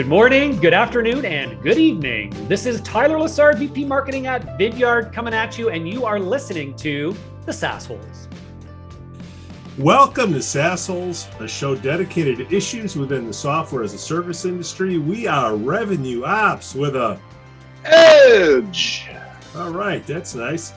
Good morning, good afternoon, and good evening. This is Tyler Lessard, VP Marketing at Vidyard, coming at you, and you are listening to The Sassholes. Welcome to Sassholes, a show dedicated to issues within the software as a service industry. We are revenue ops with a edge. All right, that's nice.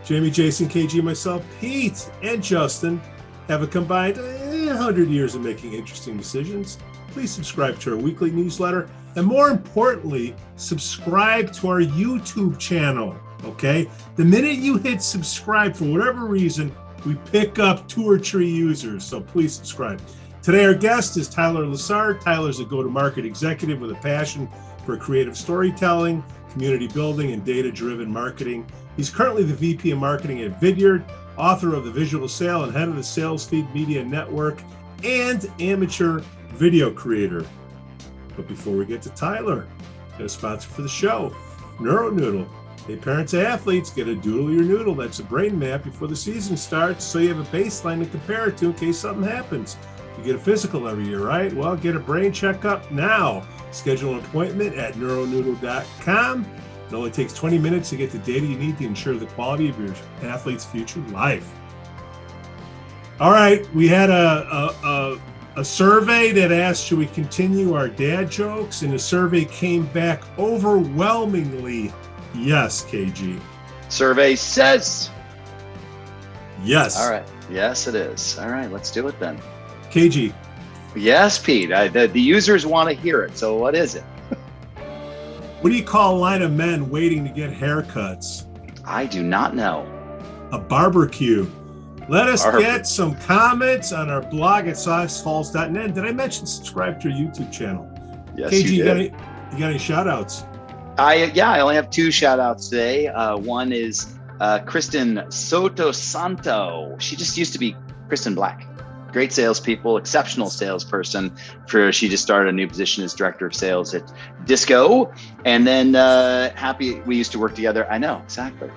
Jamie, Jason, KG, myself, Pete, and Justin have a combined 100 years of making interesting decisions. Please subscribe to our weekly newsletter, and more importantly, subscribe to our YouTube channel, okay? The minute you hit subscribe, for whatever reason, we pick up 2 or 3 users, so please subscribe. Today, our guest is Tyler Lessard. Tyler's a go-to-market executive with a passion for creative storytelling, community building, and data-driven marketing. He's currently the VP of Marketing at Vidyard, author of The Visual Sale and head of the Sales Feed Media Network, and amateur video creator. But before we get to Tyler, got a sponsor for the show, NeuroNoodle. Hey, parents of athletes, get a Doodle Your Noodle. That's a brain map before the season starts, so you have a baseline to compare it to in case something happens. You get a physical every year, right? Well, get a brain checkup now. Schedule an appointment at neuronoodle.com. It only takes 20 minutes to get the data you need to ensure the quality of your athlete's future life. All right, we had a survey that asked, should we continue our dad jokes? And the survey came back overwhelmingly yes, KG. Survey says yes. All right. Yes, it is. All right, let's do it then. KG. Yes, Pete. The users want to hear it. So what is it? What do you call a line of men waiting to get haircuts? I do not know. A barbecue. Let us get some comments on our blog at sassholes.net. Did I mention subscribe to our YouTube channel? Yes, KG, you did. You got any shout outs? I only have 2 shout outs today. One is Kristen Soto Santo. She just used to be Kristen Black. Great salespeople, exceptional salesperson. She just started a new position as director of sales at Disco. And then happy we used to work together. I know, exactly.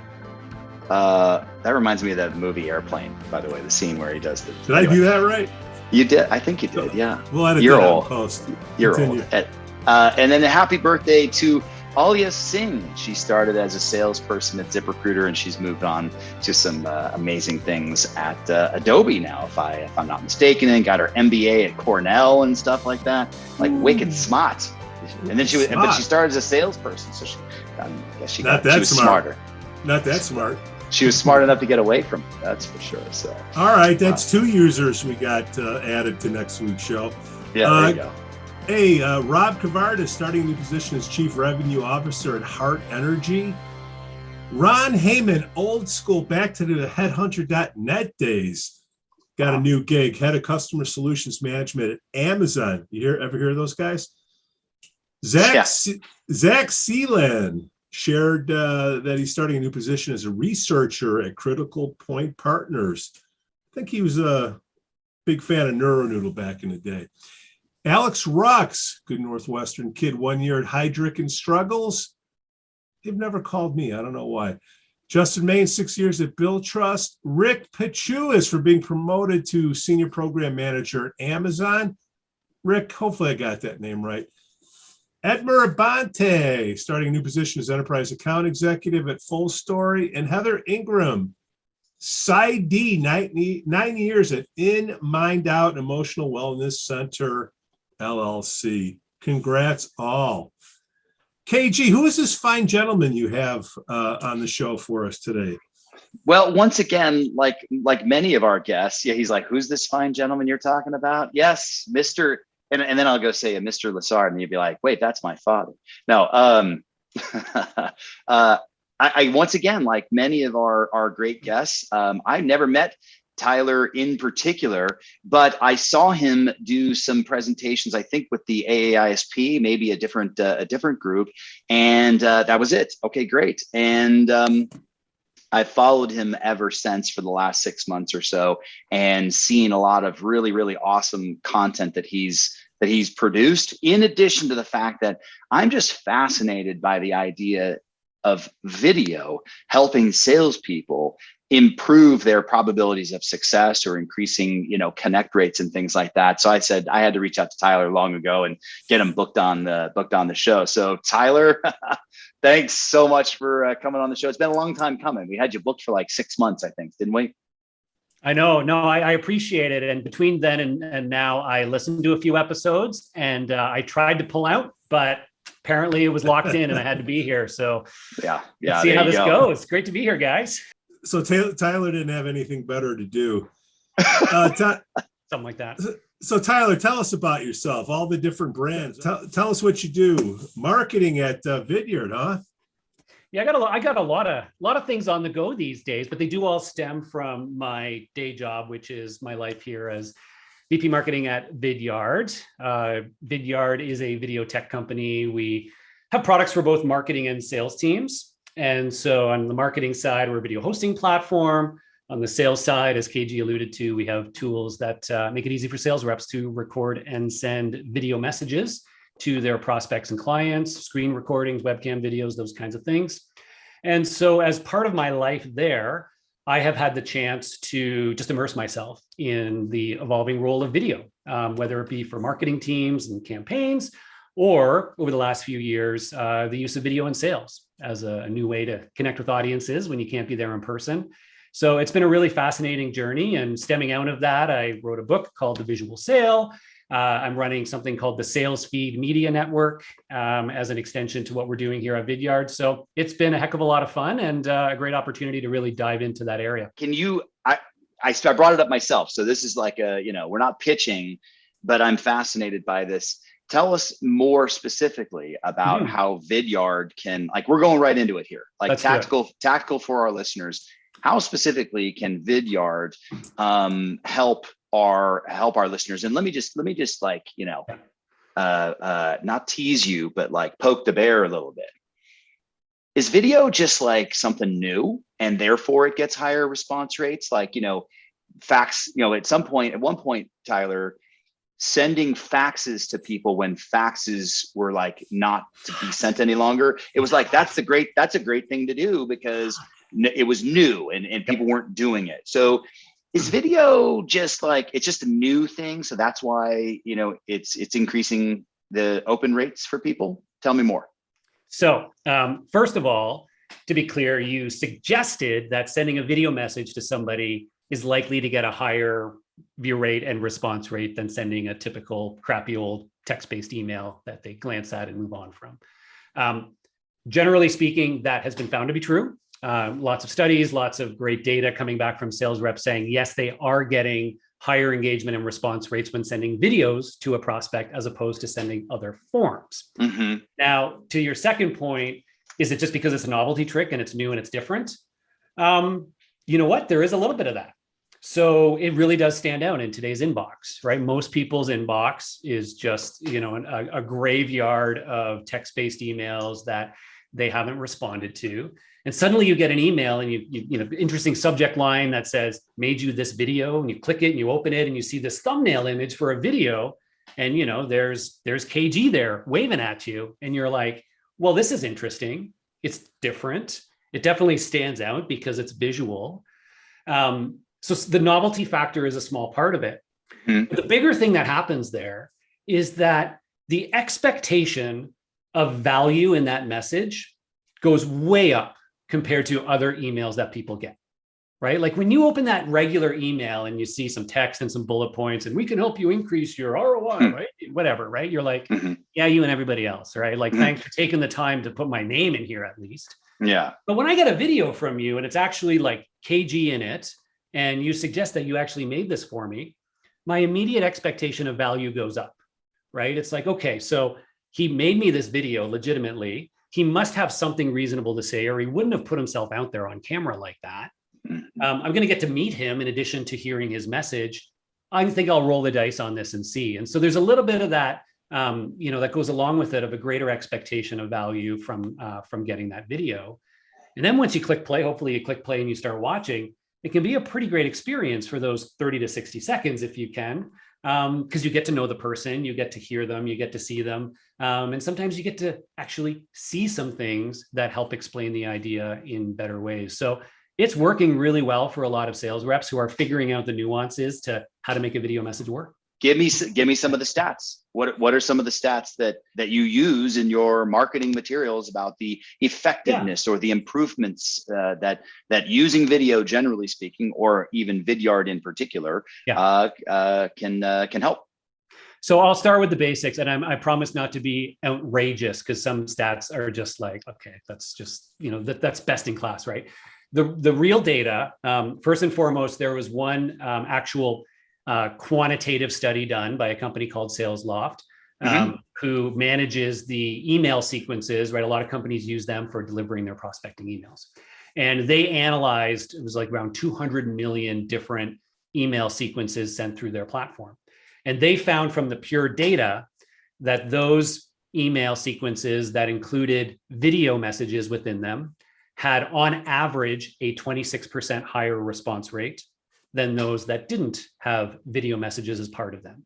That reminds me of that movie Airplane, by the way, the scene where he does the. Did I do that right? You did. I think you did. Yeah. We'll edit You're that old. in post. You're Continue. old. And then a happy birthday to Alia Singh. She started as a salesperson at ZipRecruiter, and she's moved on to some amazing things at Adobe now, if I'm not mistaken, and got her MBA at Cornell and stuff like that. Like wicked smart. And then but she started as a salesperson, so I guess she was smarter. Not that smart. She was smart enough to get away from it, that's for sure. So, all right, that's 2 users we got added to next week's show. Yeah, there you go. Hey, Rob Kavard is starting a new position as Chief Revenue Officer at Hart Energy. Ron Heyman, old school, back to the headhunter.net days, got a new gig, head of customer solutions management at Amazon. Ever hear of those guys? Zach Seelan shared that he's starting a new position as a researcher at Critical Point Partners. I think he was a big fan of NeuroNoodle back in the day. Alex Rux, good Northwestern kid, 1 year at Heidrick and Struggles. They've never called me. I don't know why. Justin Main, 6 years at Bill Trust. Rick Pachuas for being promoted to Senior Program Manager at Amazon. Rick, hopefully I got that name right. Edmer Abante, starting a new position as Enterprise Account Executive at Full Story. And Heather Ingram, PsyD, 9 years at In Mind Out Emotional Wellness Center, LLC. Congrats all. KG, who is this fine gentleman you have on the show for us today? Well, once again, like many of our guests, he's like, who's this fine gentleman you're talking about? Yes, Mr. And then I'll go say a Mr. Lessard, and you'd be like, wait, that's my father. No, I once again, like many of our great guests, I've never met Tyler in particular, but I saw him do some presentations, I think with the AAISP, maybe a different group. And that was it. Okay, great. And I followed him ever since for the last 6 months or so, and seen a lot of really, really awesome content that he's produced, in addition to the fact that I'm just fascinated by the idea of video helping salespeople improve their probabilities of success or increasing, connect rates and things like that. So I said I had to reach out to Tyler long ago and get him booked on the show. So Tyler, thanks so much for coming on the show. It's been a long time coming. We had you booked for like 6 months, I think, didn't we? I know. No, I appreciate it. And between then and now, I listened to a few episodes and I tried to pull out, but apparently it was locked in and I had to be here. So yeah. Let's see how this goes. Great to be here, guys. So Tyler didn't have anything better to do. Something like that. So Tyler, tell us about yourself, all the different brands. Tell us what you do. Marketing at Vidyard, huh? Yeah, I got a lot of things on the go these days, but they do all stem from my day job, which is my life here as VP marketing at Vidyard. Vidyard is a video tech company. We have products for both marketing and sales teams. And so on the marketing side, we're a video hosting platform. On the sales side, as KG alluded to, we have tools that make it easy for sales reps to record and send video messages to their prospects and clients, screen recordings, webcam videos, those kinds of things. And so as part of my life there, I have had the chance to just immerse myself in the evolving role of video, whether it be for marketing teams and campaigns, or over the last few years, the use of video in sales as a new way to connect with audiences when you can't be there in person. So it's been a really fascinating journey. And stemming out of that, I wrote a book called The Visual Sale. I'm running something called the Sales Feed Media Network as an extension to what we're doing here at Vidyard. So it's been a heck of a lot of fun and a great opportunity to really dive into that area. Can you, I brought it up myself. So this is like we're not pitching, but I'm fascinated by this. Tell us more specifically about how Vidyard can, like, we're going right into it here, like tactical for our listeners. How specifically can Vidyard help our listeners? And let me just like, not tease you, but like poke the bear a little bit. Is video just like something new and therefore it gets higher response rates? Like, fax, at one point, Tyler, sending faxes to people when faxes were like not to be sent any longer. It was like, that's a great thing to do because it was new and people weren't doing it. So is video just like, it's just a new thing? So that's why, it's increasing the open rates for people? Tell me more. So first of all, to be clear, you suggested that sending a video message to somebody is likely to get a higher view rate and response rate than sending a typical crappy old text-based email that they glance at and move on from. Generally speaking, that has been found to be true. Lots of studies, lots of great data coming back from sales reps saying, yes, they are getting higher engagement and response rates when sending videos to a prospect as opposed to sending other forms. Mm-hmm. Now, to your second point, is it just because it's a novelty trick and it's new and it's different? You know what? There is a little bit of that. So it really does stand out in today's inbox, right? Most people's inbox is just, a graveyard of text-based emails that they haven't responded to. And suddenly you get an email and you interesting subject line that says, made you this video, and you click it and you open it and you see this thumbnail image for a video. And, there's KG there waving at you. And you're like, well, this is interesting. It's different. It definitely stands out because it's visual. So the novelty factor is a small part of it. Mm-hmm. The bigger thing that happens there is that the expectation of value in that message goes way up compared to other emails that people get, right? Like when you open that regular email and you see some text and some bullet points and we can help you increase your ROI, right? Whatever, right? You're like, yeah, you and everybody else, right? Like, thanks for taking the time to put my name in here at least. Yeah. But when I get a video from you and it's actually like KG in it, and you suggest that you actually made this for me, my immediate expectation of value goes up, right? It's like, okay, so he made me this video legitimately. He must have something reasonable to say, or he wouldn't have put himself out there on camera like that. I'm going to get to meet him in addition to hearing his message. I think I'll roll the dice on this and see. And so there's a little bit of that, that goes along with it, of a greater expectation of value from getting that video. And then once you click play, hopefully you click play and you start watching, it can be a pretty great experience for those 30 to 60 seconds if you can, because you get to know the person, you get to hear them, you get to see them. And sometimes you get to actually see some things that help explain the idea in better ways. So it's working really well for a lot of sales reps who are figuring out the nuances to how to make a video message work. Give me some of the stats. What are some of the stats that you use in your marketing materials about the effectiveness or the improvements that using video, generally speaking, or even Vidyard in particular, can help? So I'll start with the basics, and I promise not to be outrageous, because some stats are just like, okay, that's just, that's best in class, right? The real data, first and foremost, there was one actual quantitative study done by a company called SalesLoft, who manages the email sequences, right? A lot of companies use them for delivering their prospecting emails. And they analyzed, it was like around 200 million different email sequences sent through their platform. And they found from the pure data that those email sequences that included video messages within them had on average a 26% higher response rate than those that didn't have video messages as part of them.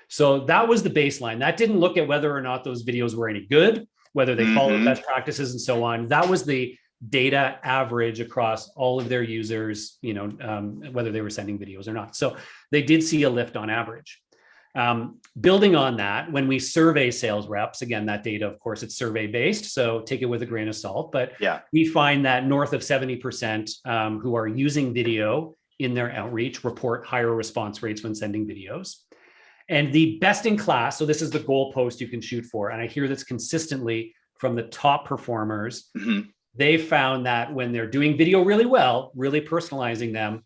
So that was the baseline. That didn't look at whether or not those videos were any good, whether they followed best practices and so on. That was the data average across all of their users, whether they were sending videos or not. So they did see a lift on average. Building on that, when we survey sales reps, again, that data, of course, it's survey based, so take it with a grain of salt, but we find that north of 70% who are using video in their outreach report higher response rates when sending videos. And the best in class, so this is the goalpost you can shoot for, and I hear this consistently from the top performers, they found that when they're doing video really well, really personalizing them,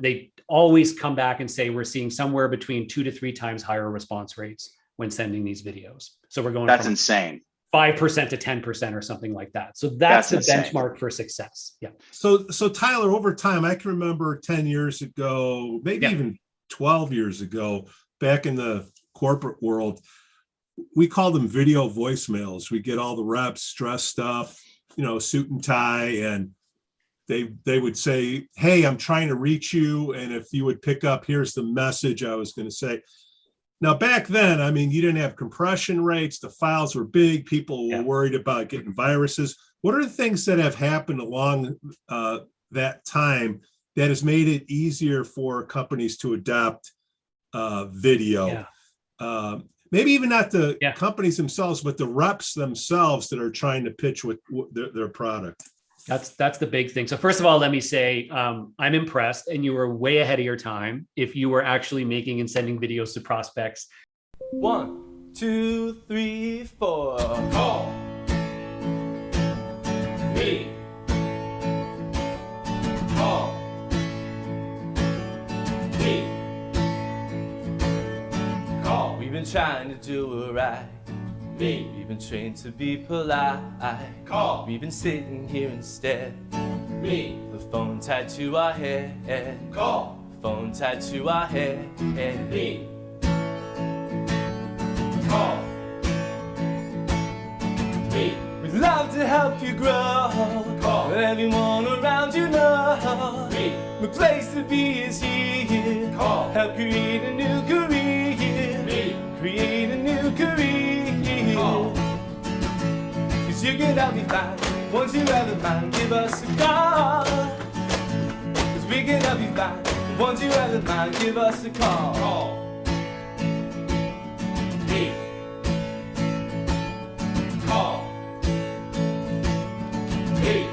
they always come back and say, we're seeing somewhere between 2 to 3 times higher response rates when sending these videos. So we're going that's from insane. 5% to 10% or something like that. So that's the insane benchmark for success. Yeah. So Tyler, over time, I can remember 10 years ago, maybe even 12 years ago, back in the corporate world, we call them video voicemails. We get all the reps dressed up, suit and tie, and they would say, hey, I'm trying to reach you. And if you would pick up, here's the message I was going to say. Now, back then, you didn't have compression rates. The files were big. People were worried about getting viruses. What are the things that have happened along that time that has made it easier for companies to adopt video? Maybe even not the companies themselves, but the reps themselves that are trying to pitch with their product. That's the big thing. So first of all, let me say, I'm impressed, and you were way ahead of your time if you were actually making and sending videos to prospects. 1, 2, 3, 4. Call me. Call me. Call. We've been trying to do it right. Me. We've been trained to be polite. Call. We've been sitting here instead. Me. The phone tied to our head. Call. The phone tied to our head. Me. Call me. We'd love to help you grow. Call. Everyone around you know. Me. The place to be is here. Call. Help create a new career. Me. Create a new career. Call. 'Cause you can help me find. Once you have a mind, give us a call. 'Cause we can help you find. Once you have a mind, give us a call. Call. Me. Call me.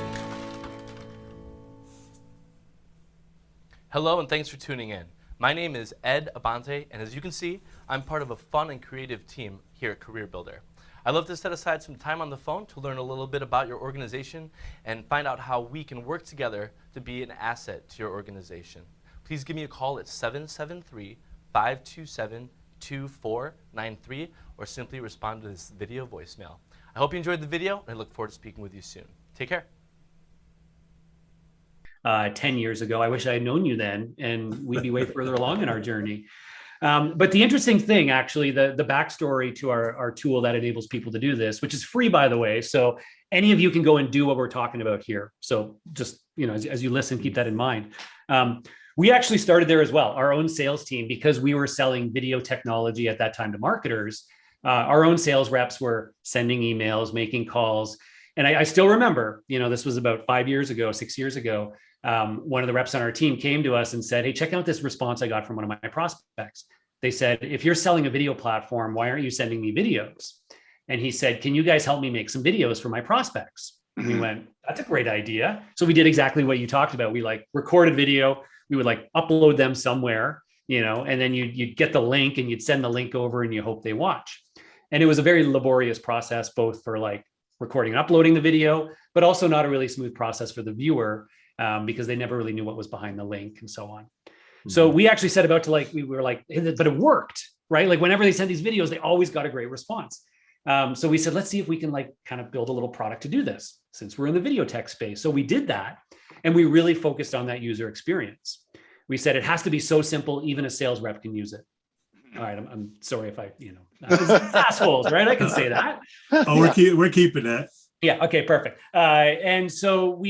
Hello and thanks for tuning in. My name is Ed Abante, and as you can see, I'm part of a fun and creative team here at Career Builder. I love to set aside some time on the phone to learn a little bit about your organization and find out how we can work together to be an asset to your organization. Please give me a call at 773-527-2493 or simply respond to this video voicemail. I hope you enjoyed the video, and I look forward to speaking with you soon. Take care. 10 years ago, I wish I had known you then, and we'd be way further along in our journey. But the interesting thing, actually, the backstory to our tool that enables people to do this, which is free, by the way. So any of you can go and do what we're talking about here. So just, as you listen, keep that in mind. We actually started there as well, our own sales team, because we were selling video technology at that time to marketers. Our own sales reps were sending emails, making calls. And I still remember, this was about 5 years ago, 6 years ago. one of the reps on our team came to us and said, hey, check out this response I got from one of my prospects. They said, if you're selling a video platform, why aren't you sending me videos? And he said, can you guys help me make some videos for my prospects? And we went, that's a great idea. So we did exactly what you talked about. We like recorded video. We would like upload them somewhere, and then you'd get the link and you'd send the link over and you hope they watch. And it was a very laborious process, both for like recording and uploading the video, but also not a really smooth process for the viewer because they never really knew what was behind the link and so on. Mm-hmm. So we actually set about to we were like, but it worked, right? Like whenever they sent these videos, they always got a great response. So we said, let's see if we can kind of build a little product to do this since we're in the video tech space. So we did that. And we really focused on that user experience. We said, it has to be so simple, even a sales rep can use it. All right. I'm sorry if assholes, right? I can say that. Oh, we're keeping that. Yeah. Okay, perfect. And so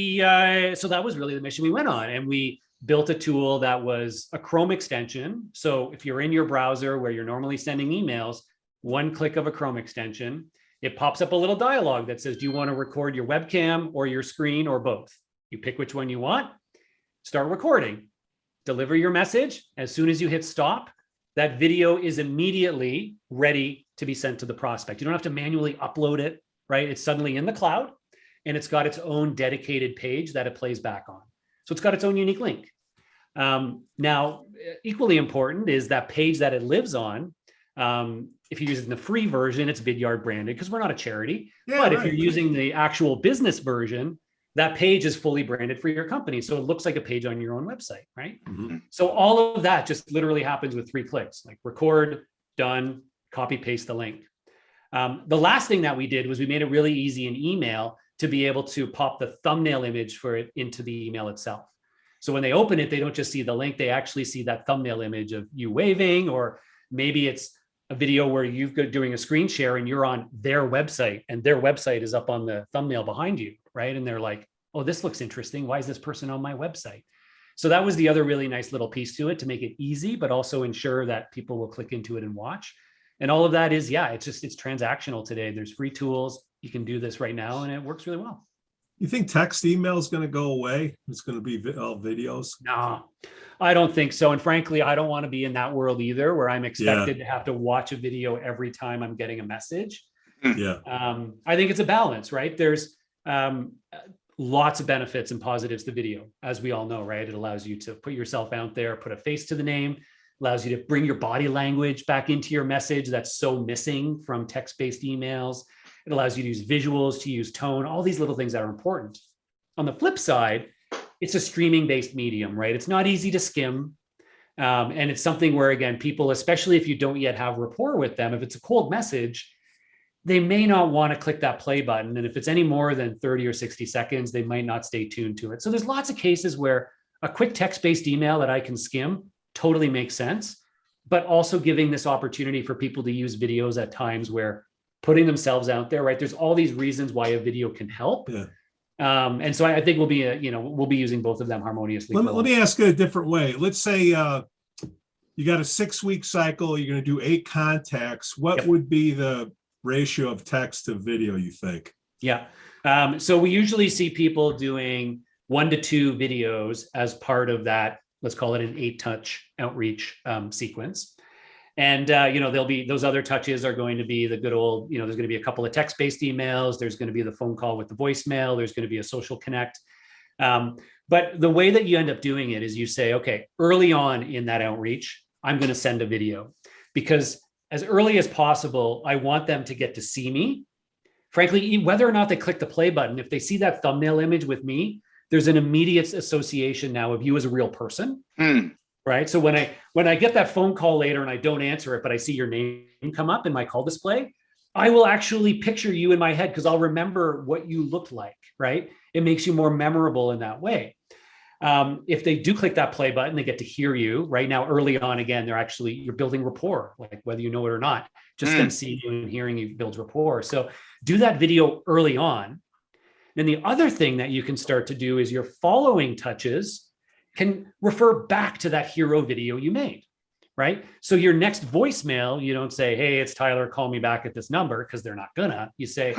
so that was really the mission we went on, and we built a tool that was a Chrome extension. So if you're in your browser where you're normally sending emails, one click of a Chrome extension, it pops up a little dialogue that says, do you want to record your webcam or your screen or both? You pick which one you want, start recording, deliver your message. As soon as you hit stop, that video is immediately ready to be sent to the prospect. You don't have to manually upload it, right? It's suddenly in the cloud and it's got its own dedicated page that it plays back on. So it's got its own unique link. Now, equally important is that page that it lives on. If you're using the free version, it's Vidyard branded because we're not a charity. Yeah, but if you're using the actual business version, that page is fully branded for your company. So it looks like a page on your own website, right? Mm-hmm. So all of that just literally happens with 3 clicks, like record, done, copy, paste the link. The last thing that we did was we made it really easy in email to be able to pop the thumbnail image for it into the email itself. So when they open it, they don't just see the link, they actually see that thumbnail image of you waving, or maybe it's a video where you've got doing a screen share and you're on their website and their website is up on the thumbnail behind you, right? And they're like, oh, this looks interesting. Why is this person on my website? So that was the other really nice little piece to it, to make it easy, but also ensure that people will click into it and watch. And all of that is, it's transactional today. There's free tools. You can do this right now and it works really well. You think text email is going to go away? It's going to be all videos? No, I don't think so. And frankly, I don't want to be in that world either, where I'm expected to have to watch a video every time I'm getting a message. Yeah. I think it's a balance, right? There's lots of benefits and positives to video, as we all know, right? It allows you to put yourself out there, put a face to the name, allows you to bring your body language back into your message that's so missing from text-based emails. It allows you to use visuals, to use tone, all these little things that are important. On the flip side, it's a streaming-based medium, right? It's not easy to skim. And it's something where, again, people, especially if you don't yet have rapport with them, if it's a cold message, they may not want to click that play button. And if it's any more than 30 or 60 seconds, they might not stay tuned to it. So there's lots of cases where a quick text-based email that I can skim totally makes sense, but also giving this opportunity for people to use videos at times where putting themselves out there, right? There's all these reasons why a video can help. Yeah. And so I think we'll be using both of them harmoniously. Let me ask it a different way. Let's say you got a 6-week cycle, you're going to do 8 contacts. What would be the ratio of text to video, you think? Yeah. So we usually see people doing 1 to 2 videos as part of that, let's call it an 8-touch outreach sequence. And, there'll be those other touches are going to be the good old, there's going to be a couple of text-based emails. There's going to be the phone call with the voicemail. There's going to be a social connect. But the way that you end up doing it is you say, okay, early on in that outreach, I'm going to send a video, because as early as possible, I want them to get to see me. Frankly, whether or not they click the play button, if they see that thumbnail image with me, there's an immediate association now of you as a real person. Right. So when I get that phone call later and I don't answer it, but I see your name come up in my call display, I will actually picture you in my head because I'll remember what you looked like. Right. It makes you more memorable in that way. If they do click that play button, they get to hear you. Right now, early on, again, you're building rapport, like whether you know it or not. Just them seeing you and hearing you builds rapport. So do that video early on. Then the other thing that you can start to do is your following touches can refer back to that hero video you made, right? So your next voicemail, you don't say, hey, it's Tyler, call me back at this number, because they're not gonna. You say,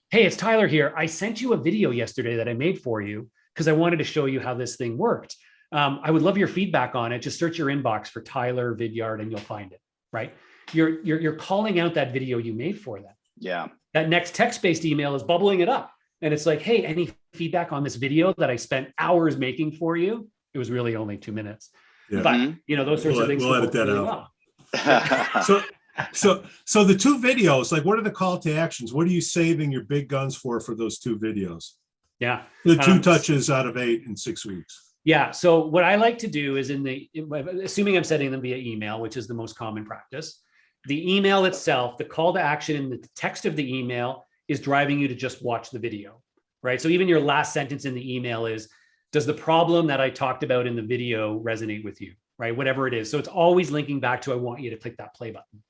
hey, it's Tyler here. I sent you a video yesterday that I made for you. because I wanted to show you how this thing worked. I would love your feedback on it. Just search your inbox for Tyler Vidyard and you'll find it, right? You're calling out that video you made for them. Yeah. That next text-based email is bubbling it up. And it's like, hey, any feedback on this video that I spent hours making for you? It was really only 2 minutes. Yeah. But, those sorts of things. We'll edit that out. So the 2 videos, like, what are the call to actions? What are you saving your big guns for those 2 videos? Yeah. The 2 touches out of 8 in 6 weeks. Yeah. So what I like to do is assuming I'm sending them via email, which is the most common practice, the email itself, the call to action in the text of the email is driving you to just watch the video, right? So even your last sentence in the email is, does the problem that I talked about in the video resonate with you, right? Whatever it is. So it's always linking back to, I want you to click that play button.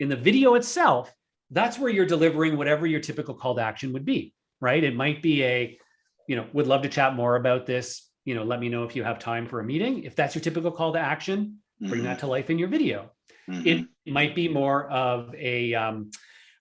In the video itself, that's where you're delivering whatever your typical call to action would be, right? It might be would love to chat more about this. Let me know if you have time for a meeting. If that's your typical call to action, bring that to life in your video. It might be more of an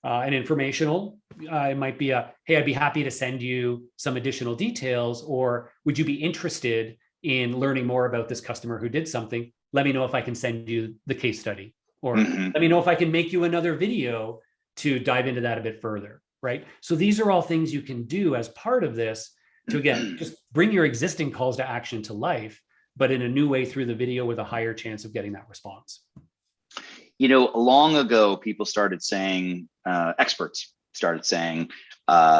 informational. It might be hey, I'd be happy to send you some additional details, or would you be interested in learning more about this customer who did something? Let me know if I can send you the case study, or let me know if I can make you another video to dive into that a bit further, right? So these are all things you can do as part of this to, again, just bring your existing calls to action to life, but in a new way through the video with a higher chance of getting that response. Long ago, people started saying, experts started saying,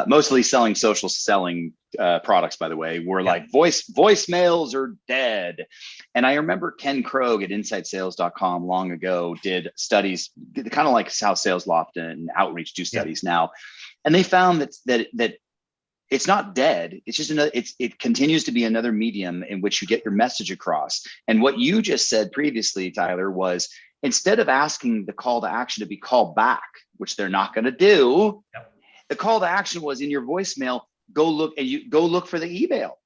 mostly social selling products, by the way, were like voicemails are dead. And I remember Ken Krogh at InsideSales.com long ago did studies, kind of like how Sales Loft and Outreach do studies now. And they found that it's not dead. It's just it continues to be another medium in which you get your message across. And what you just said previously, Tyler, was instead of asking the call to action to be called back, which they're not going to do, the call to action was in your voicemail, go look for the email.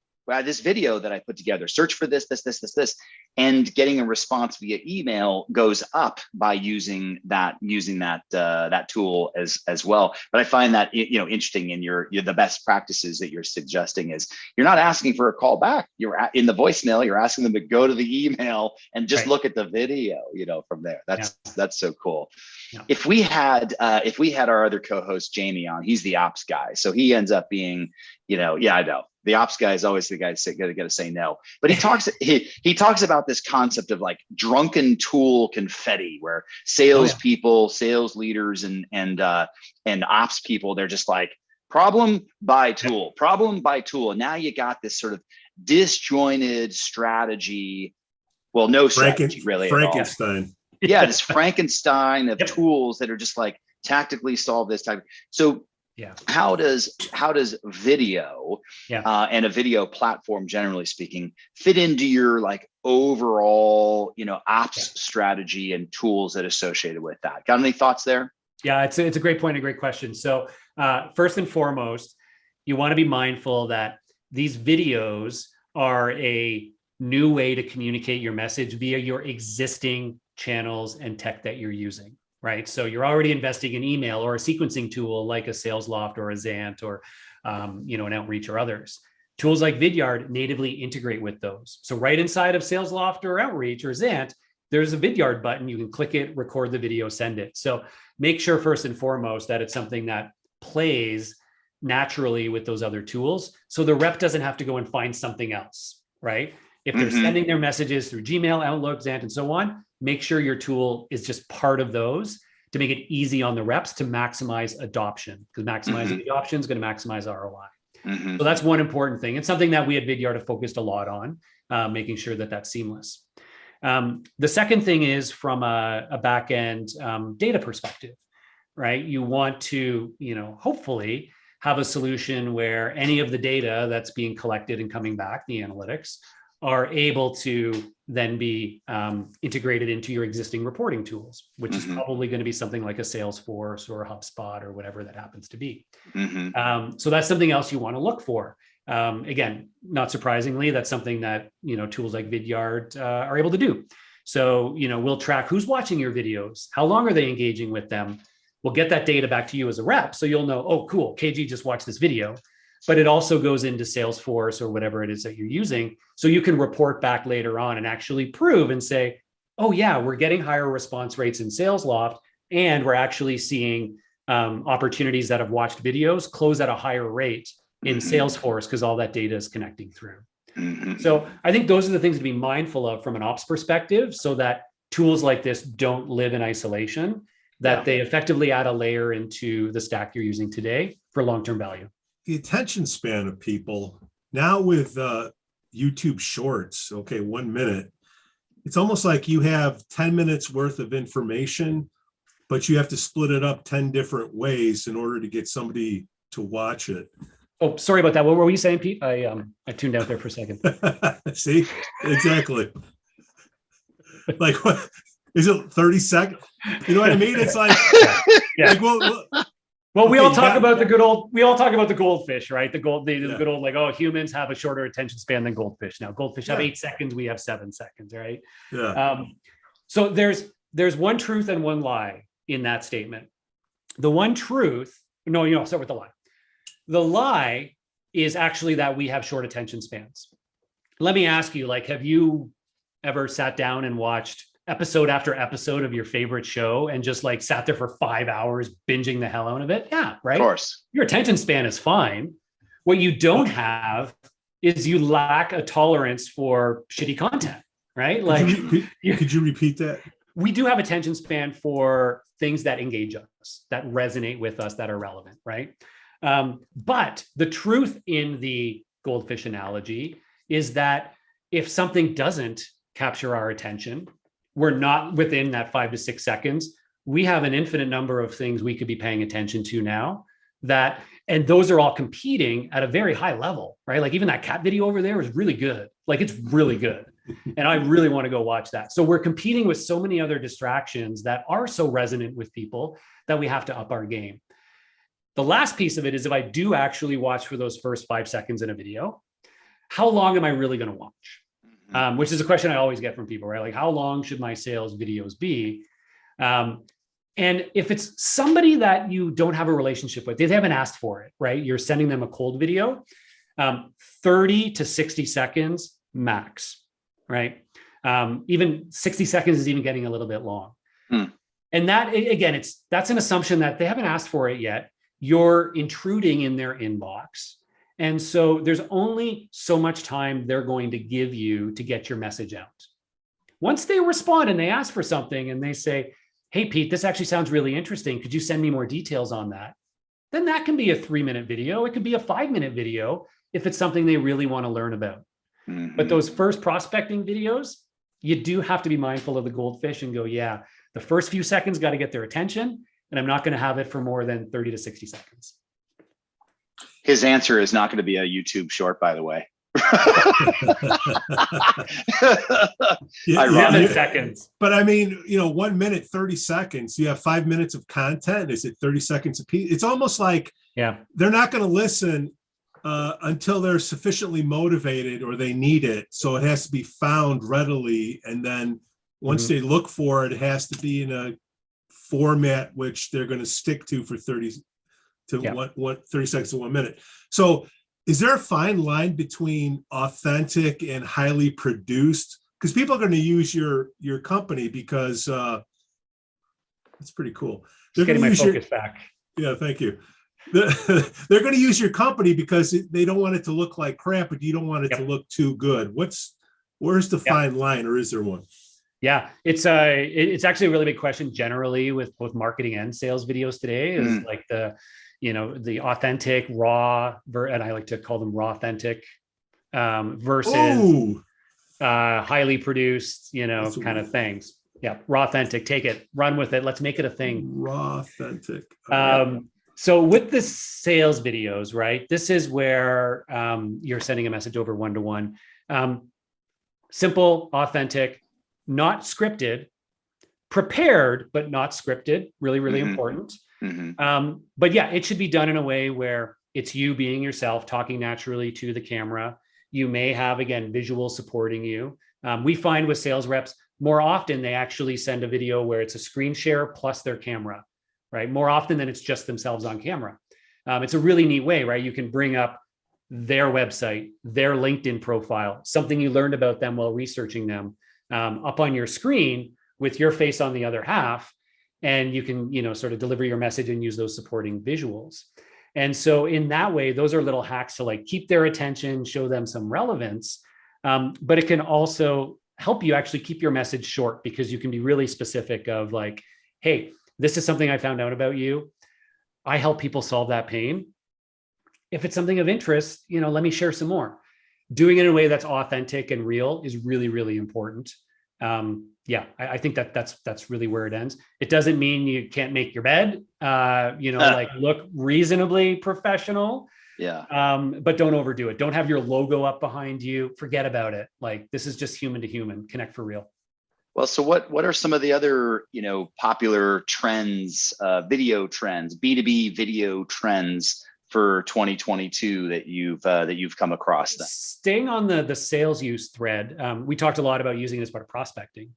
This video that I put together, search for this, and getting a response via email goes up by using that tool as well. But I find that interesting in the best practices that you're suggesting is you're not asking for a call back. You're in the voicemail. You're asking them to go to the email and just look at the video. From there. That's so cool. Yeah. If we had our other co-host Jamie on, he's the ops guy, so he ends up being I know. The ops guy is always the guy got to say no. But he talks about this concept of like drunken tool confetti, where salespeople, sales leaders, and ops people, they're just like problem by tool. And now you got this sort of disjointed strategy. Well, no strategy really. Frankenstein. This Frankenstein of tools that are just like tactically solve this type. So. Yeah. How does video and a video platform, generally speaking, fit into your like overall ops strategy and tools that are associated with that? Got any thoughts there? Yeah, it's a great point, a great question. So first and foremost, you want to be mindful that these videos are a new way to communicate your message via your existing channels and tech that you're using. Right. So you're already investing in email or a sequencing tool like a Sales Loft or a Zant or, an Outreach or others. Tools like Vidyard natively integrate with those. So right inside of Sales Loft or Outreach or Zant, there's a Vidyard button. You can click it, record the video, send it. So make sure first and foremost that it's something that plays naturally with those other tools. So the rep doesn't have to go and find something else. Right. If they're sending their messages through Gmail, Outlook, Zant, and so on, make sure your tool is just part of those to make it easy on the reps to maximize adoption, because maximizing adoption is going to maximize ROI. So that's one important thing. It's something that we at Vidyard have focused a lot on, making sure that that's seamless. The second thing is from a back-end data perspective, right? You want to, hopefully have a solution where any of the data that's being collected and coming back, the analytics, are able to then be integrated into your existing reporting tools, which is probably going to be something like a Salesforce or a HubSpot or whatever that happens to be. So that's something else you want to look for. Again, not surprisingly, that's something that, tools like Vidyard are able to do. So, we'll track who's watching your videos, how long are they engaging with them. We'll get that data back to you as a rep. So you'll know, oh, cool, KG just watched this video. but it also goes into Salesforce or whatever it is that you're using. So you can report back later on and actually prove and say, oh yeah, we're getting higher response rates in SalesLoft, and we're actually seeing opportunities that have watched videos close at a higher rate in Salesforce because all that data is connecting through. So I think those are the things to be mindful of from an ops perspective, so that tools like this don't live in isolation, that they effectively add a layer into the stack you're using today for long-term value. The attention span of people now with YouTube Shorts, okay, 1 minute, it's almost like you have 10 minutes worth of information, but you have to split it up 10 different ways in order to get somebody to watch it. Oh, sorry about that. What were you saying, Pete? I tuned out there for a second. See, exactly. Like, what is it? 30 seconds? You know what I mean? It's like, yeah. like well, we all talk about the good old. We all talk about the goldfish, right? The good old, like, oh, humans have a shorter attention span than goldfish. Now, goldfish have 8 seconds. We have 7 seconds, right? Yeah. So there's one truth and one lie in that statement. The one truth, I'll start with the lie. The lie is actually that we have short attention spans. Let me ask you, like, have you ever sat down and watched episode after episode of your favorite show and just like sat there for 5 hours binging the hell out of it? Yeah, right. Of course. Your attention span is fine. What you don't have is you lack a tolerance for shitty content, right? Like, could you repeat that? We do have attention span for things that engage us, that resonate with us, that are relevant, right? But the truth in the goldfish analogy is that if something doesn't capture our attention, we're not within that 5 to 6 seconds. We have an infinite number of things we could be paying attention to now, and those are all competing at a very high level, right? Like even that cat video over there is really good. Like it's really good. And I really want to go watch that. So we're competing with so many other distractions that are so resonant with people that we have to up our game. The last piece of it is, if I do actually watch for those first 5 seconds in a video, how long am I really going to watch? Which is a question I always get from people, right? Like, how long should my sales videos be? And if it's somebody that you don't have a relationship with, they haven't asked for it, right? You're sending them a cold video, 30 to 60 seconds max, right? Even 60 seconds is even getting a little bit long. And that, again, that's an assumption that they haven't asked for it yet. You're intruding in their inbox. And so there's only so much time they're going to give you to get your message out. Once they respond and they ask for something and they say, hey, Pete, this actually sounds really interesting. Could you send me more details on that? Then that can be a 3-minute video. It could be a 5-minute video if it's something they really want to learn about. But those first prospecting videos, you do have to be mindful of the goldfish and go, yeah, the first few seconds got to get their attention. And I'm not going to have it for more than 30 to 60 seconds. His answer is not going to be a YouTube short, by the way. 7 seconds. But I mean, 1 minute, 30 seconds. You have 5 minutes of content. Is it 30 seconds a piece? It's almost like they're not going to listen until they're sufficiently motivated or they need it. So it has to be found readily. And then once they look for it, it has to be in a format which they're going to stick to for 30 seconds to 1 minute. So is there a fine line between authentic and highly produced? Because people are going to use your company because it's pretty cool. They're getting my focus back. Yeah, thank you. They're going to use your company because they don't want it to look like crap, but you don't want it to look too good. Where's the fine line, or is there one? Yeah, it's actually a really big question generally with both marketing and sales videos today, is like the authentic, raw, and I like to call them raw authentic versus highly produced, kind of things. Yeah, raw authentic, take it, run with it. Let's make it a thing. Raw authentic. So with the sales videos, right, this is where you're sending a message over one-to-one. Simple, authentic, not scripted, prepared, but not scripted. Really, really important. But yeah, it should be done in a way where it's you being yourself, talking naturally to the camera. You may have, again, visuals supporting you. We find with sales reps, more often they actually send a video where it's a screen share plus their camera, right? More often than it's just themselves on camera. It's a really neat way, right? You can bring up their website, their LinkedIn profile, something you learned about them while researching them, up on your screen with your face on the other half. And you can, sort of deliver your message and use those supporting visuals. And so in that way, those are little hacks to like keep their attention, show them some relevance. But it can also help you actually keep your message short, because you can be really specific of like, hey, this is something I found out about you. I help people solve that pain. If it's something of interest, let me share some more. Doing it in a way that's authentic and real is really, really important. I think that's really where it ends. It doesn't mean you can't make your bed, like look reasonably professional. Yeah. But don't overdo it. Don't have your logo up behind you. Forget about it. Like, this is just human to human. Connect for real. Well, so what are some of the other, popular trends, video trends, B2B video trends for 2022 that you've come across then? Staying on the sales use thread, we talked a lot about using this part of prospecting,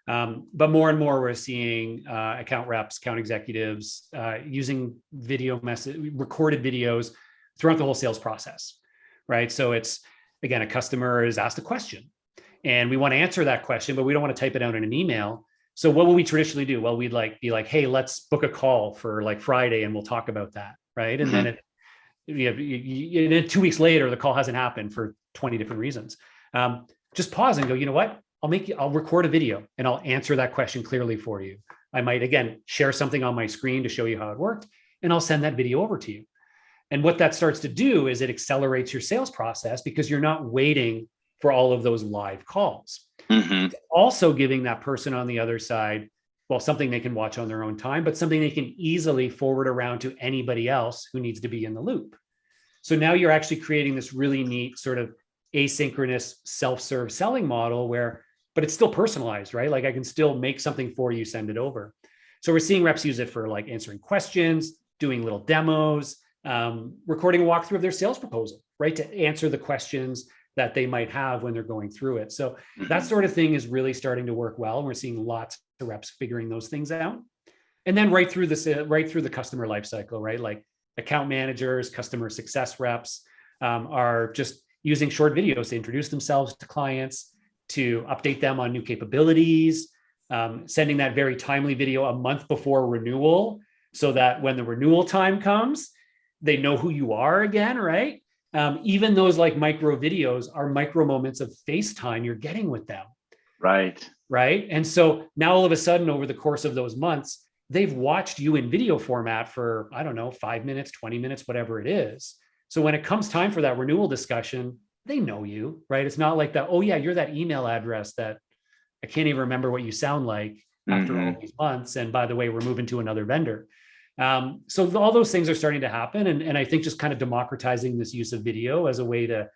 but more and more we're seeing account reps, account executives using recorded videos throughout the whole sales process, right? So it's, again, a customer is asked a question and we want to answer that question, but we don't want to type it out in an email. So what will we traditionally do? Well, we'd be like, hey, let's book a call for like Friday and we'll talk about that, right? And then then 2 weeks later, the call hasn't happened for 20 different reasons. Just pause and go, you know what? I'll record a video and I'll answer that question clearly for you. I might, again, share something on my screen to show you how it worked, and I'll send that video over to you. And what that starts to do is it accelerates your sales process, because you're not waiting for all of those live calls. Mm-hmm. Also giving that person on the other side, well, something they can watch on their own time, but something they can easily forward around to anybody else who needs to be in the loop. So now you're actually creating this really neat sort of asynchronous self-serve selling model but it's still personalized, right? Like, I can still make something for you, send it over. So we're seeing reps use it for like answering questions, doing little demos, recording a walkthrough of their sales proposal, right? To answer the questions that they might have when they're going through it. So that sort of thing is really starting to work well. And we're seeing lots of reps figuring those things out. And then right through the customer lifecycle, right? Like account managers, customer success reps are just using short videos to introduce themselves to clients, to update them on new capabilities, sending that very timely video a month before renewal, so that when the renewal time comes, they know who you are again, right? Even those like micro videos are micro moments of FaceTime you're getting with them. Right. And so now all of a sudden, over the course of those months, they've watched you in video format for, 5 minutes, 20 minutes, whatever it is. So when it comes time for that renewal discussion, they know you, right? It's not like that, oh yeah, you're that email address that I can't even remember what you sound like after all these months. And by the way, we're moving to another vendor. So all those things are starting to happen. And I think just kind of democratizing this use of video as a way to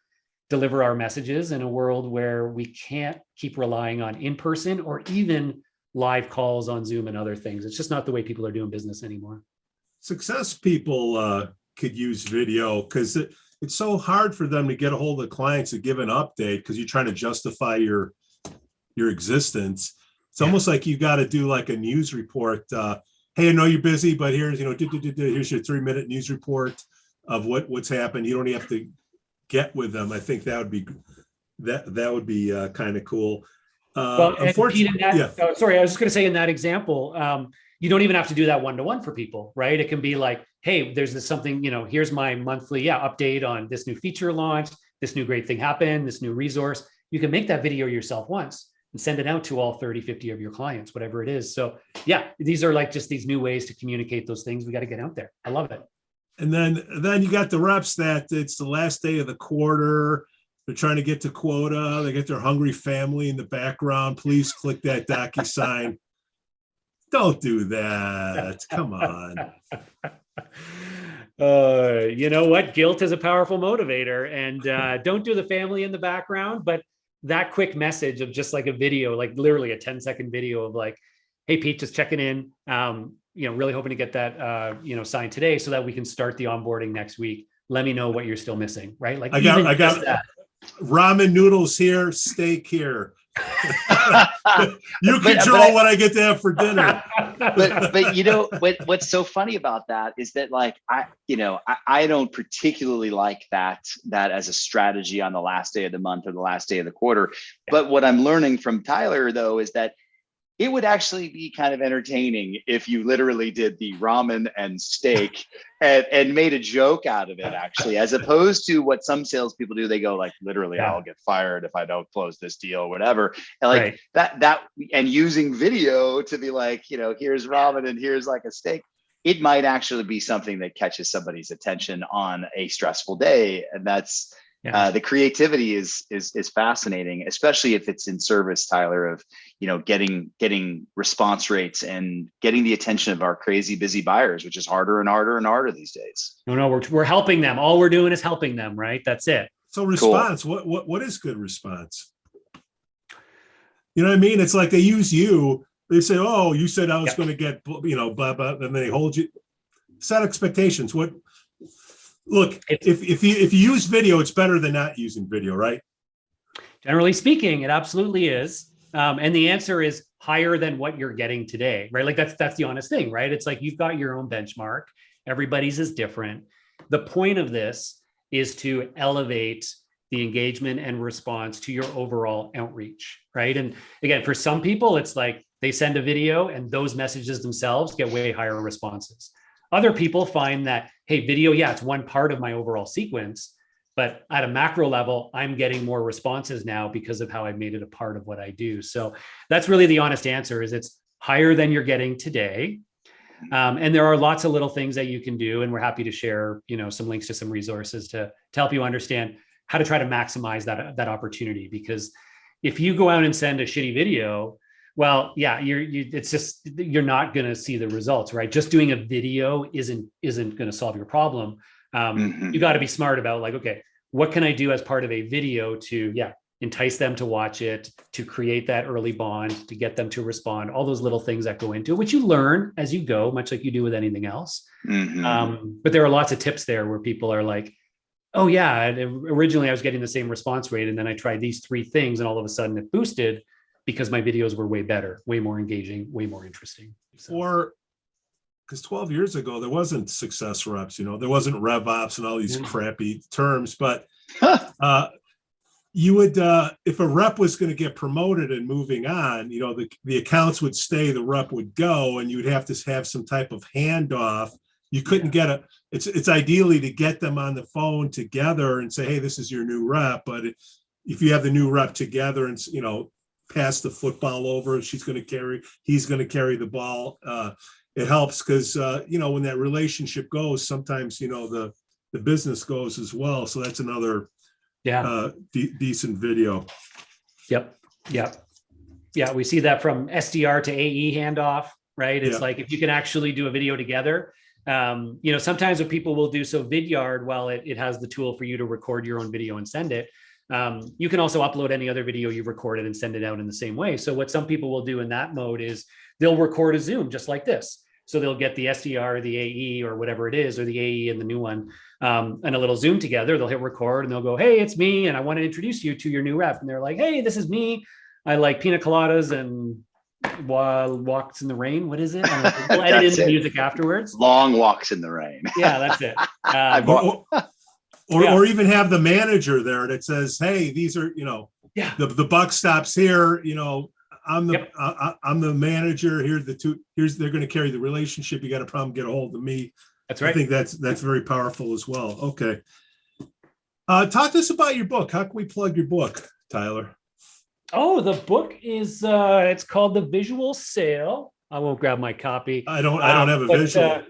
deliver our messages in a world where we can't keep relying on in-person or even live calls on Zoom and other things. It's just not the way people are doing business anymore. Success people could use video because it's so hard for them to get a hold of clients to give an update, because you're trying to justify your existence. It's almost like you got to do like a news report. Hey, I know you're busy, but here's here's your 3-minute news report of what's happened. You don't have to get with them. I think that would be kind of cool. Well, unfortunately, sorry, I was just going to say, in that example, you don't even have to do that one-to-one for people, right? It can be like, hey, there's this something, here's my monthly update on this new feature launch, this new great thing happened, this new resource. You can make that video yourself once and send it out to all 30, 50 of your clients, whatever it is. So yeah, these are like just these new ways to communicate those things. We got to get out there. I love it. And then you got the reps that it's the last day of the quarter. They're trying to get to quota. They get their hungry family in the background. Please click that DocuSign. Don't do that. Come on. You know what? Guilt is a powerful motivator, and don't do the family in the background, but that quick message of just like a video, like literally a 10-second video of like, hey, Pete, just checking in. Really hoping to get that, signed today so that we can start the onboarding next week. Let me know what you're still missing, right? Like I got ramen noodles here, steak here, You control what I get to have for dinner. but you know what's so funny about that is that like I don't particularly like that as a strategy on the last day of the month or the last day of the quarter. But what I'm learning from Tyler though is that it would actually be kind of entertaining if you literally did the ramen and steak and made a joke out of it, actually, as opposed to what some salespeople do. They go like, literally, I'll get fired if I don't close this deal or whatever. And like that, and using video to be like, here's ramen and here's like a steak. It might actually be something that catches somebody's attention on a stressful day. And that's, the creativity is fascinating, especially if it's in service, Tyler, of getting response rates and getting the attention of our crazy busy buyers, which is harder and harder and harder these days. No, we're helping them. All we're doing is helping them, right? That's it. So response, cool. What is good response? You know what I mean? It's like they use you. They say, "Oh, you said I was going to get blah blah," and they hold you. Set expectations. Look, if you use video, it's better than not using video, right? Generally speaking, it absolutely is. And the answer is higher than what you're getting today, right? Like that's the honest thing, right? It's like you've got your own benchmark. Everybody's is different. The point of this is to elevate the engagement and response to your overall outreach, right? And again, for some people, it's like they send a video and those messages themselves get way higher responses. Other people find that, hey, video, it's one part of my overall sequence, but at a macro level, I'm getting more responses now because of how I've made it a part of what I do. So that's really the honest answer, is it's higher than you're getting today. And there are lots of little things that you can do. And we're happy to share, some links to some resources to help you understand how to try to maximize that opportunity. Because if you go out and send a shitty video, well, you're not going to see the results, right? Just doing a video isn't going to solve your problem. You got to be smart about like, okay, what can I do as part of a video to, entice them to watch it, to create that early bond, to get them to respond, all those little things that go into it, which you learn as you go, much like you do with anything else. But there are lots of tips there where people are like, oh yeah, originally I was getting the same response rate. And then I tried these 3 things and all of a sudden it boosted, because my videos were way better, way more engaging, way more interesting. Or because 12 years ago, there wasn't success reps, there wasn't rev ops and all these crappy terms, but you would, if a rep was going to get promoted and moving on, the accounts would stay, the rep would go, and you would have to have some type of handoff. You couldn't get it's ideally to get them on the phone together and say, hey, this is your new rep. But if you have the new rep together and, pass the football over, he's going to carry the ball. It helps because, when that relationship goes, sometimes, the business goes as well. So that's another decent video. Yep. Yeah. We see that from SDR to AE handoff, right? It's like, if you can actually do a video together, sometimes what people will do, so Vidyard, while it has the tool for you to record your own video and send it, you can also upload any other video you've recorded and send it out in the same way. So what some people will do in that mode is they'll record a Zoom just like this. So they'll get the SDR, the AE, or whatever it is, or the AE and the new one, and a little Zoom together. They'll hit record and they'll go, hey, it's me, and I want to introduce you to your new rep. And they're like, hey, this is me. I like pina coladas and walks in the rain. What is it? We'll edit in the music afterwards. Long walks in the rain. Yeah, that's it. Or even have the manager there that says, hey, these are, the buck stops here, I'm the manager. They're going to carry the relationship. You got a problem, get a hold of me. That's right. I think that's very powerful as well. Okay. Talk to us about your book. How can we plug your book, Tyler? Oh, the book is, it's called The Visual Sale. I won't grab my copy. I don't have a visual.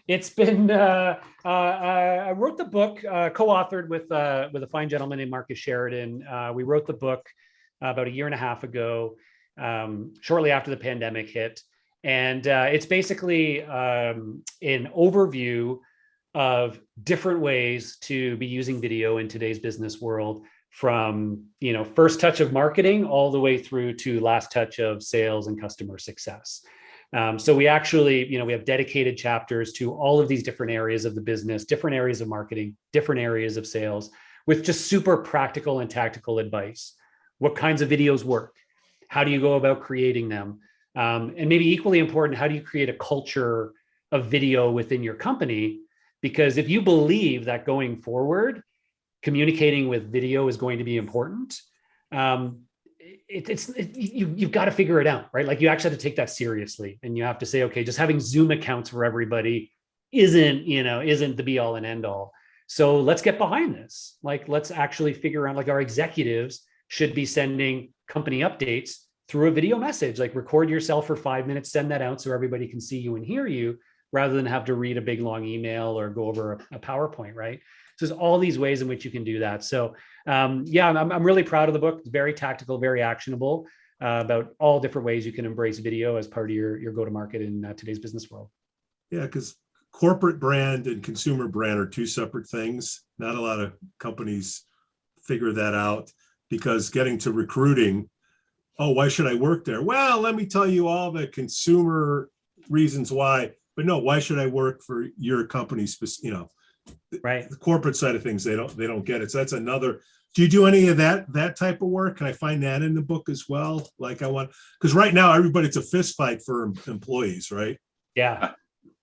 It's been, I wrote the book, co-authored with a fine gentleman named Marcus Sheridan. We wrote the book about 1.5 years ago, shortly after the pandemic hit. And it's basically an overview of different ways to be using video in today's business world, from, first touch of marketing all the way through to last touch of sales and customer success. So we actually, we have dedicated chapters to all of these different areas of the business, different areas of marketing, different areas of sales, with just super practical and tactical advice. What kinds of videos work? How do you go about creating them? And maybe equally important, how do you create a culture of video within your company? Because if you believe that going forward, communicating with video is going to be important, you've got to figure it out, right? Like you actually have to take that seriously, and you have to say, okay, just having Zoom accounts for everybody isn't the be all and end all. So let's get behind this. Like, let's actually figure out, like, our executives should be sending company updates through a video message, like record yourself for 5 minutes, send that out so everybody can see you and hear you, rather than have to read a big long email or go over a PowerPoint, right? So there's all these ways in which you can do that. So yeah, I'm really proud of the book. It's very tactical, very actionable, about all different ways you can embrace video as part of your go-to-market in today's business world. Yeah, because corporate brand and consumer brand are two separate things. Not a lot of companies figure that out, because getting to recruiting, oh, why should I work there? Well, let me tell you all the consumer reasons why, but no, why should I work for your company? Right. The corporate side of things, they don't get it. So that's another. Do you do any of that type of work? Can I find that in the book as well? Like, because right now everybody's a fist fight for employees, right? Yeah.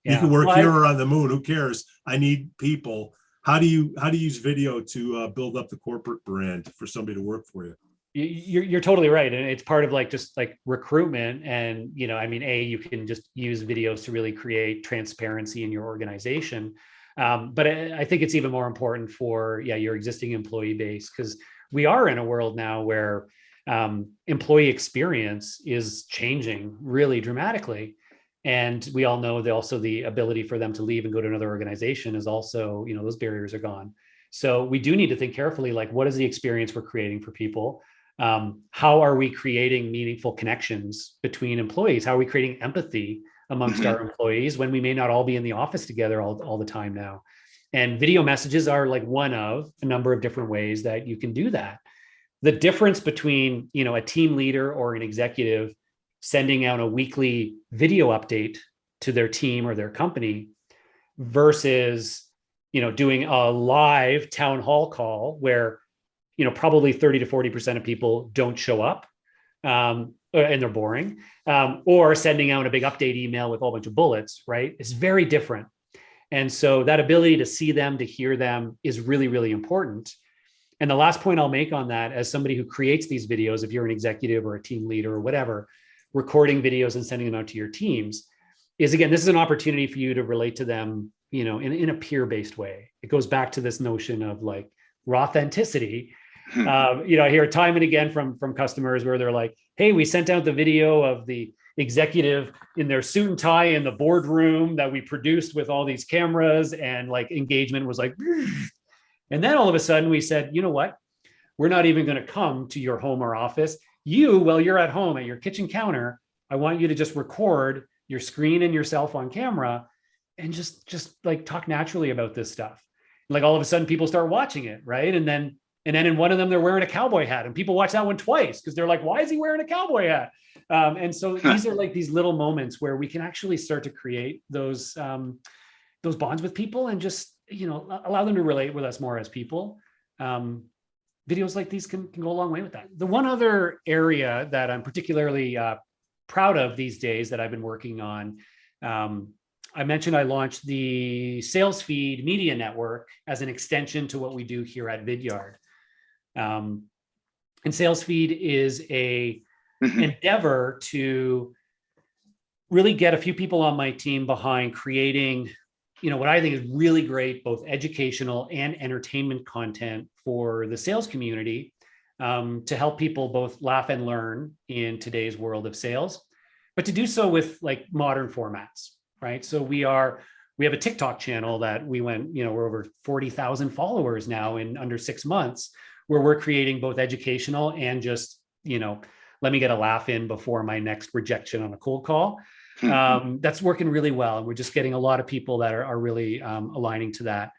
You can work here or on the moon. Who cares? I need people. How do you use video to build up the corporate brand for somebody to work for you? You're totally right, and it's part of just recruitment. And you can just use videos to really create transparency in your organization, but I think it's even more important for your existing employee base, because we are in a world now where employee experience is changing really dramatically, and we all know that also the ability for them to leave and go to another organization is also, those barriers are gone. So we do need to think carefully, like, what is the experience we're creating for people? How are we creating meaningful connections between employees? How are we creating empathy amongst our employees when we may not all be in the office together all the time now? And video messages are like one of a number of different ways that you can do that. The difference between, a team leader or an executive sending out a weekly video update to their team or their company versus, doing a live town hall call where probably 30 to 40% of people don't show up, and they're boring, or sending out a big update email with a whole bunch of bullets, right? It's very different. And so that ability to see them, to hear them is really, really important. And the last point I'll make on that, as somebody who creates these videos, if you're an executive or a team leader or whatever, recording videos and sending them out to your teams, is, again, this is an opportunity for you to relate to them, in a peer-based way. It goes back to this notion of like raw authenticity. I hear time and again from customers where they're like, hey, we sent out the video of the executive in their suit and tie in the boardroom that we produced with all these cameras, and engagement was like, and then all of a sudden we said, you know what? We're not even going to come to your home or office. While you're at home at your kitchen counter, I want you to just record your screen and yourself on camera and just talk naturally about this stuff. All of a sudden people start watching it, right? And then in one of them, they're wearing a cowboy hat, and people watch that one twice because they're like, why is he wearing a cowboy hat? And so these are these little moments where we can actually start to create those bonds with people, and just, allow them to relate with us more as people. Videos like these can go a long way with that. The one other area that I'm particularly proud of these days that I've been working on, I mentioned I launched the Sales Feed Media Network as an extension to what we do here at Vidyard. And Sales Feed is a endeavor to really get a few people on my team behind creating, what I think is really great, both educational and entertainment content for the sales community, to help people both laugh and learn in today's world of sales, but to do so with modern formats, right? So we have a TikTok channel that we're over 40,000 followers now in under 6 months, where we're creating both educational and just, let me get a laugh in before my next rejection on a cold call. That's working really well. And we're just getting a lot of people that are really aligning to that.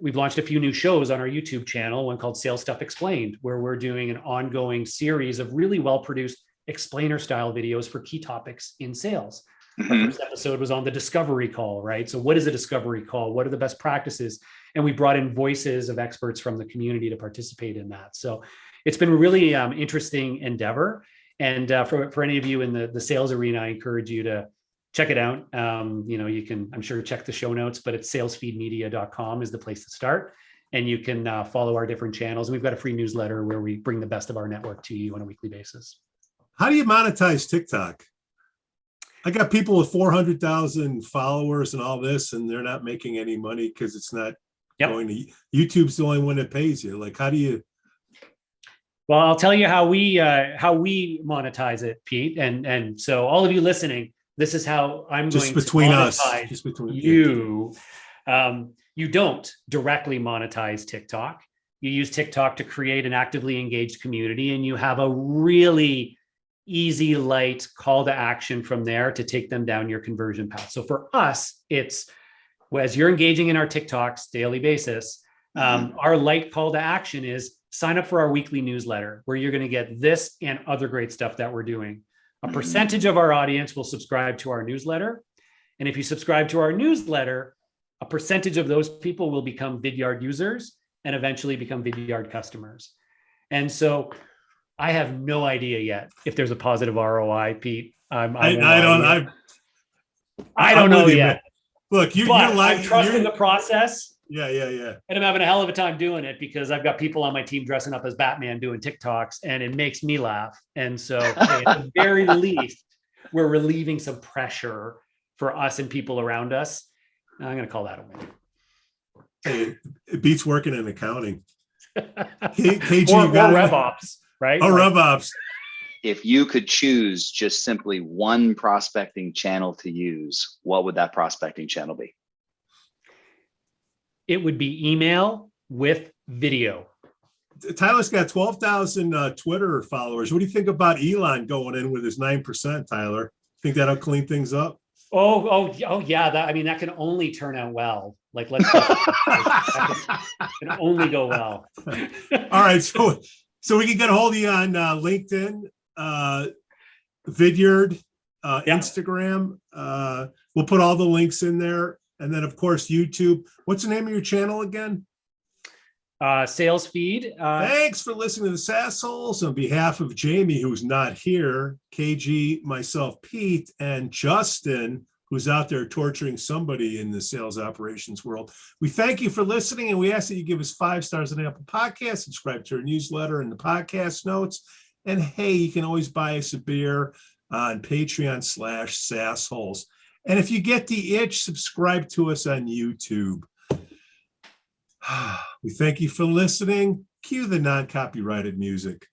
We've launched a few new shows on our YouTube channel, one called Sales Stuff Explained, where we're doing an ongoing series of really well-produced explainer style videos for key topics in sales. The first episode was on the discovery call, right? So what is a discovery call? What are the best practices? And we brought in voices of experts from the community to participate in that. So it's been a really interesting endeavor. And for any of you in the sales arena, I encourage you to check it out. You can, I'm sure, check the show notes, but it's salesfeedmedia.com is the place to start. And you can follow our different channels. We've got a free newsletter where we bring the best of our network to you on a weekly basis. How do you monetize TikTok? I got people with 400,000 followers and all this, and they're not making any money because it's not going to YouTube's the only one that pays you. Like, how do you? Well, I'll tell you how we monetize it, Pete. And so all of you listening, this is how I'm just going between to us, monetize just between you. You don't directly monetize TikTok. You use TikTok to create an actively engaged community, and you have a really easy, light call to action from there to take them down your conversion path. So for us, it's as you're engaging in our TikToks daily basis, our light call to action is sign up for our weekly newsletter, where you're going to get this and other great stuff that we're doing. A percentage of our audience will subscribe to our newsletter. And if you subscribe to our newsletter, a percentage of those people will become Vidyard users and eventually become Vidyard customers. And so I have no idea yet if there's a positive ROI, Pete. I don't know yet. Man. Look, you're like, I'm trusting the process. Yeah. And I'm having a hell of a time doing it because I've got people on my team dressing up as Batman doing TikToks, and it makes me laugh. And so at the very least, we're relieving some pressure for us and people around us. I'm going to call that a win. Hey, it beats working in accounting. KG, or RevOps, right? Oh, RevOps. If you could choose just simply one prospecting channel to use, what would that prospecting channel be? It would be email with video. Tyler's got 12,000 Twitter followers. What do you think about Elon going in with his 9%, Tyler? Think that'll clean things up? Oh, yeah. That can only turn out well. Like, let's go. That can only go well. All right. So we can get a hold of you on LinkedIn, Vidyard, Instagram. We'll put all the links in there. And then, of course, YouTube. What's the name of your channel again? Sales Feed. Thanks for listening to the Sassholes. On behalf of Jamie, who's not here, KG, myself, Pete, and Justin, who's out there torturing somebody in the sales operations world, we thank you for listening, and we ask that you give us 5 stars on Apple Podcasts, subscribe to our newsletter and the podcast notes, and hey, you can always buy us a beer on Patreon/Sassholes. And if you get the itch, subscribe to us on YouTube. We thank you for listening. Cue the non-copyrighted music.